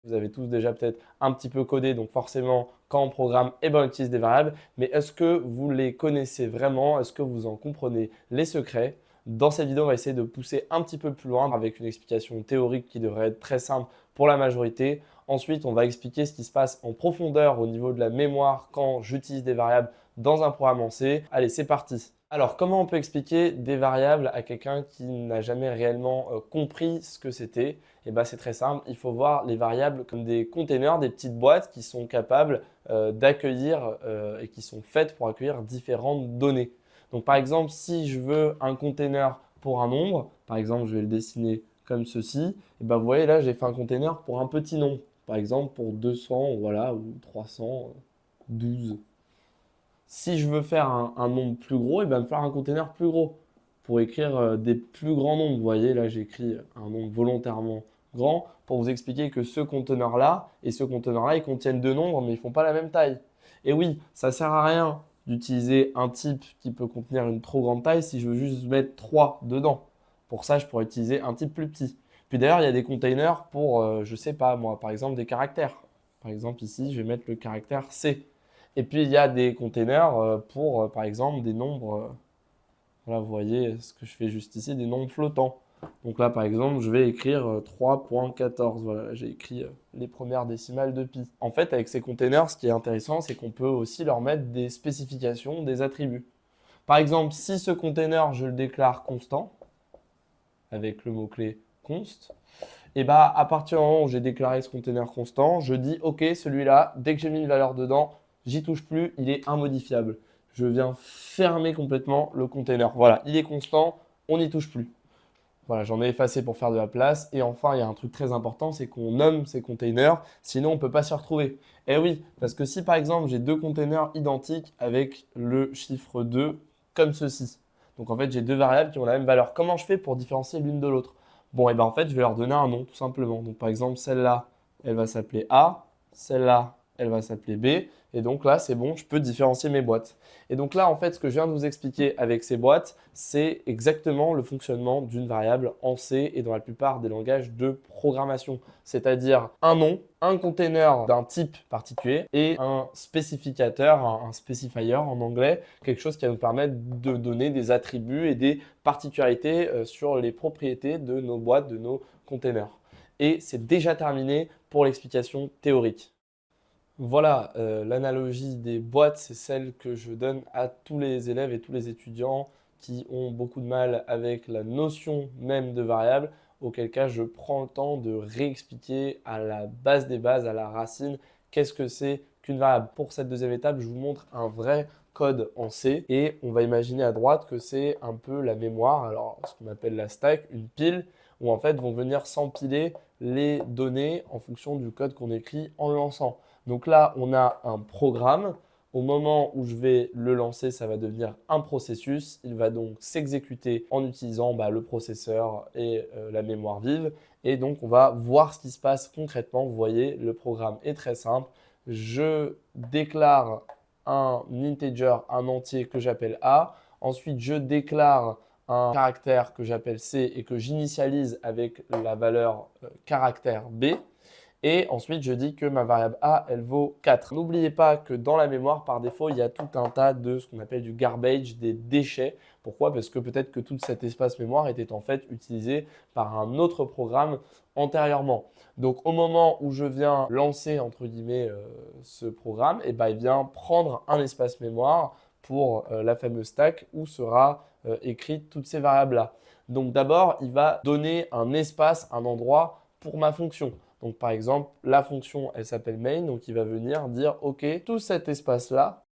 Vous avez tous déjà peut-être un petit peu codé, donc forcément, quand on programme, eh ben, on utilise des variables. Mais est-ce que vous les connaissez vraiment? Est-ce que vous en comprenez les secrets? Dans cette vidéo, on va essayer de pousser un petit peu plus loin avec une explication théorique qui devrait être très simple pour la majorité. Ensuite, on va expliquer ce qui se passe en profondeur au niveau de la mémoire quand j'utilise des variables dans un programme en C. Allez, c'est parti. Alors, comment on peut expliquer des variables à quelqu'un qui n'a jamais réellement compris ce que c'était? Eh ben, c'est très simple, il faut voir les variables comme des containers, des petites boîtes qui sont capables d'accueillir et qui sont faites pour accueillir différentes données. Donc par exemple, si je veux un container pour un nombre, par exemple, je vais le dessiner comme ceci, et ben, vous voyez là, j'ai fait un container pour un petit nombre, par exemple pour 200, voilà, ou 312. Si je veux faire un nombre plus gros, il va me faire un container plus gros pour écrire des plus grands nombres. Vous voyez, là, j'écris un nombre volontairement grand pour vous expliquer que ce conteneur-là et ce conteneur-là, ils contiennent deux nombres, mais ils ne font pas la même taille. Et oui, ça ne sert à rien d'utiliser un type qui peut contenir une trop grande taille si je veux juste mettre 3 dedans. Pour ça, je pourrais utiliser un type plus petit. Puis d'ailleurs, il y a des containers pour, je ne sais pas moi, par exemple des caractères. Par exemple, ici, je vais mettre le caractère C. Et puis, il y a des containers pour, par exemple, des nombres, voilà, vous voyez ce que je fais juste ici, des nombres flottants. Donc là, par exemple, je vais écrire 3.14. Voilà, j'ai écrit les premières décimales de pi. En fait, avec ces containers, ce qui est intéressant, c'est qu'on peut aussi leur mettre des spécifications, des attributs. Par exemple, si ce container, je le déclare constant, avec le mot-clé const, et bah, à partir du moment où j'ai déclaré ce container constant, je dis OK, celui-là, dès que j'ai mis une valeur dedans, j'y touche plus, il est immodifiable. Je viens fermer complètement le container. Voilà, il est constant, on n'y touche plus. Voilà, j'en ai effacé pour faire de la place. Et enfin, il y a un truc très important, c'est qu'on nomme ces containers, sinon on ne peut pas s'y retrouver. Et oui, parce que si par exemple j'ai deux containers identiques avec le chiffre 2 comme ceci, donc en fait j'ai deux variables qui ont la même valeur, comment je fais pour différencier l'une de l'autre? Bon, et ben en fait je vais leur donner un nom tout simplement. Donc par exemple celle-là, elle va s'appeler A, celle-là, elle va s'appeler B. Et donc là, c'est bon, je peux différencier mes boîtes. Et donc là, en fait, ce que je viens de vous expliquer avec ces boîtes, c'est exactement le fonctionnement d'une variable en C et dans la plupart des langages de programmation. C'est-à-dire un nom, un container d'un type particulier et un spécificateur, un specifier en anglais, quelque chose qui va nous permettre de donner des attributs et des particularités sur les propriétés de nos boîtes, de nos containers. Et c'est déjà terminé pour l'explication théorique. Voilà, l'analogie des boîtes, c'est celle que je donne à tous les élèves et tous les étudiants qui ont beaucoup de mal avec la notion même de variable, auquel cas je prends le temps de réexpliquer à la base des bases, à la racine, qu'est-ce que c'est qu'une variable. Pour cette deuxième étape, je vous montre un vrai code en C et on va imaginer à droite que c'est un peu la mémoire, alors ce qu'on appelle la stack, une pile, où en fait vont venir s'empiler les données en fonction du code qu'on écrit en le lançant. Donc là, on a un programme. Au moment où je vais le lancer, ça va devenir un processus. Il va donc s'exécuter en utilisant le processeur et la mémoire vive. Et donc, on va voir ce qui se passe concrètement. Vous voyez, le programme est très simple. Je déclare un integer, un entier que j'appelle A. Ensuite, je déclare un caractère que j'appelle C et que j'initialise avec la valeur caractère B. Et ensuite, je dis que ma variable A, elle vaut 4. N'oubliez pas que dans la mémoire, par défaut, il y a tout un tas de ce qu'on appelle du garbage, des déchets. Pourquoi? Parce que peut-être que tout cet espace mémoire était en fait utilisé par un autre programme antérieurement. Donc, au moment où je viens lancer, entre guillemets, ce programme, eh ben, il vient prendre un espace mémoire pour la fameuse stack où sera écrite toutes ces variables-là. Donc, d'abord, il va donner un espace, un endroit pour ma fonction. Donc, par exemple, la fonction, elle s'appelle main. Donc, il va venir dire, OK, tout cet espace-là,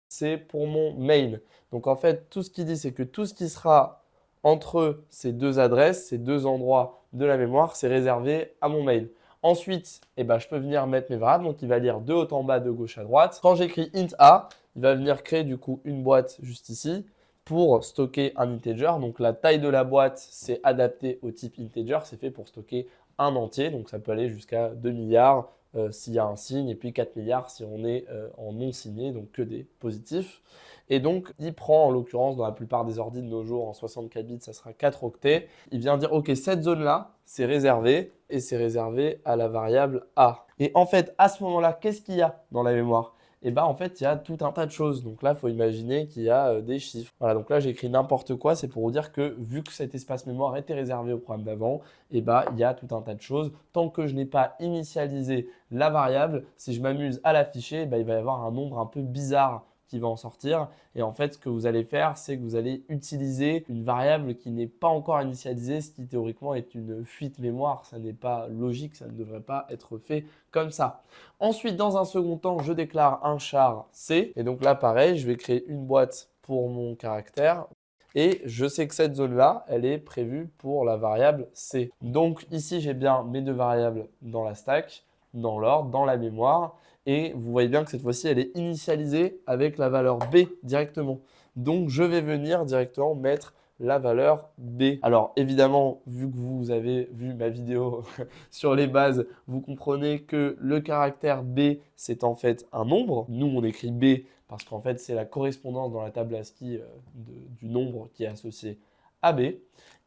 c'est pour mon main. Donc, en fait, tout ce qu'il dit, c'est que tout ce qui sera entre ces deux adresses, ces deux endroits de la mémoire, c'est réservé à mon mail. Ensuite, eh ben, je peux venir mettre mes variables. Donc, il va lire de haut en bas, de gauche à droite. Quand j'écris int a, il va venir créer du coup une boîte juste ici pour stocker un integer. Donc, la taille de la boîte, c'est adapté au type integer. C'est fait pour stocker un entier, donc ça peut aller jusqu'à 2 milliards, s'il y a un signe, et puis 4 milliards si on est en non signé, donc que des positifs. Et donc, il prend, en l'occurrence, dans la plupart des ordi de nos jours, en 64 bits, ça sera 4 octets. Il vient dire, OK, cette zone-là, c'est réservé, et c'est réservé à la variable A. Et en fait, à ce moment-là, qu'est-ce qu'il y a dans la mémoire? Et bien, en fait, il y a tout un tas de choses. Donc là, il faut imaginer qu'il y a des chiffres. Voilà, donc là, j'ai écrit n'importe quoi. C'est pour vous dire que vu que cet espace mémoire était réservé au programme d'avant, et ben, il y a tout un tas de choses. Tant que je n'ai pas initialisé la variable, si je m'amuse à l'afficher, ben, il va y avoir un nombre un peu bizarre qui va en sortir. Et en fait, ce que vous allez faire, c'est que vous allez utiliser une variable qui n'est pas encore initialisée, ce qui théoriquement est une fuite mémoire. Ça n'est pas logique, ça ne devrait pas être fait comme ça. Ensuite, dans un second temps, je déclare un char C. Et donc là, pareil, je vais créer une boîte pour mon caractère. Et je sais que cette zone-là, elle est prévue pour la variable C. Donc ici, j'ai bien mes deux variables dans la stack, dans l'ordre, dans la mémoire. Et vous voyez bien que cette fois-ci, elle est initialisée avec la valeur B directement. Donc, je vais venir directement mettre la valeur B. Alors, évidemment, vu que vous avez vu ma vidéo sur les bases, vous comprenez que le caractère B, c'est en fait un nombre. Nous, on écrit B parce qu'en fait, c'est la correspondance dans la table ASCII du nombre qui est associé à B.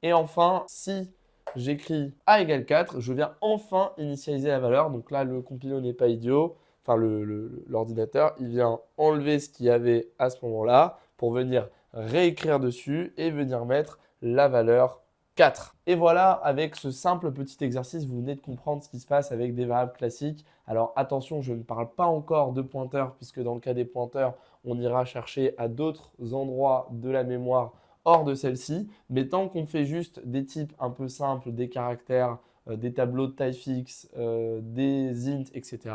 Et enfin, si j'écris A égale 4, je viens enfin initialiser la valeur. Donc là, le compilo n'est pas idiot. Enfin, l'ordinateur, il vient enlever ce qu'il y avait à ce moment-là pour venir réécrire dessus et venir mettre la valeur 4. Et voilà, avec ce simple petit exercice, vous venez de comprendre ce qui se passe avec des variables classiques. Alors attention, je ne parle pas encore de pointeurs, puisque dans le cas des pointeurs, on ira chercher à d'autres endroits de la mémoire hors de celle-ci. Mais tant qu'on fait juste des types un peu simples, des caractères, des tableaux de taille fixe, des int, etc.,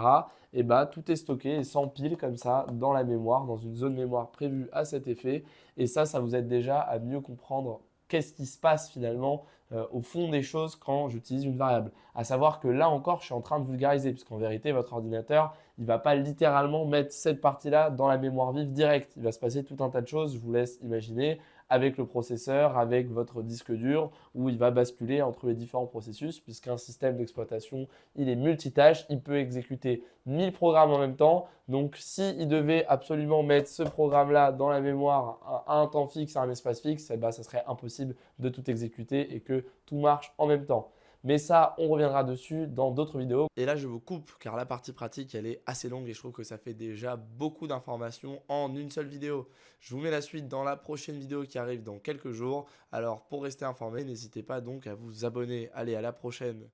et bah, tout est stocké et s'empile comme ça dans la mémoire, dans une zone mémoire prévue à cet effet. Et ça vous aide déjà à mieux comprendre qu'est-ce qui se passe finalement au fond des choses quand j'utilise une variable. À savoir que là encore, je suis en train de vulgariser, puisqu'en vérité, votre ordinateur, il ne va pas littéralement mettre cette partie-là dans la mémoire vive directe. Il va se passer tout un tas de choses, je vous laisse imaginer, avec le processeur, avec votre disque dur, où il va basculer entre les différents processus, puisqu'un système d'exploitation, il est multitâche, il peut exécuter 1000 programmes en même temps. Donc, s'il devait absolument mettre ce programme-là dans la mémoire à un temps fixe, à un espace fixe, eh ben, ça serait impossible de tout exécuter et que tout marche en même temps. Mais ça, on reviendra dessus dans d'autres vidéos. Et là, je vous coupe car la partie pratique, elle est assez longue et je trouve que ça fait déjà beaucoup d'informations en une seule vidéo. Je vous mets la suite dans la prochaine vidéo qui arrive dans quelques jours. Alors, pour rester informé, n'hésitez pas donc à vous abonner. Allez, à la prochaine.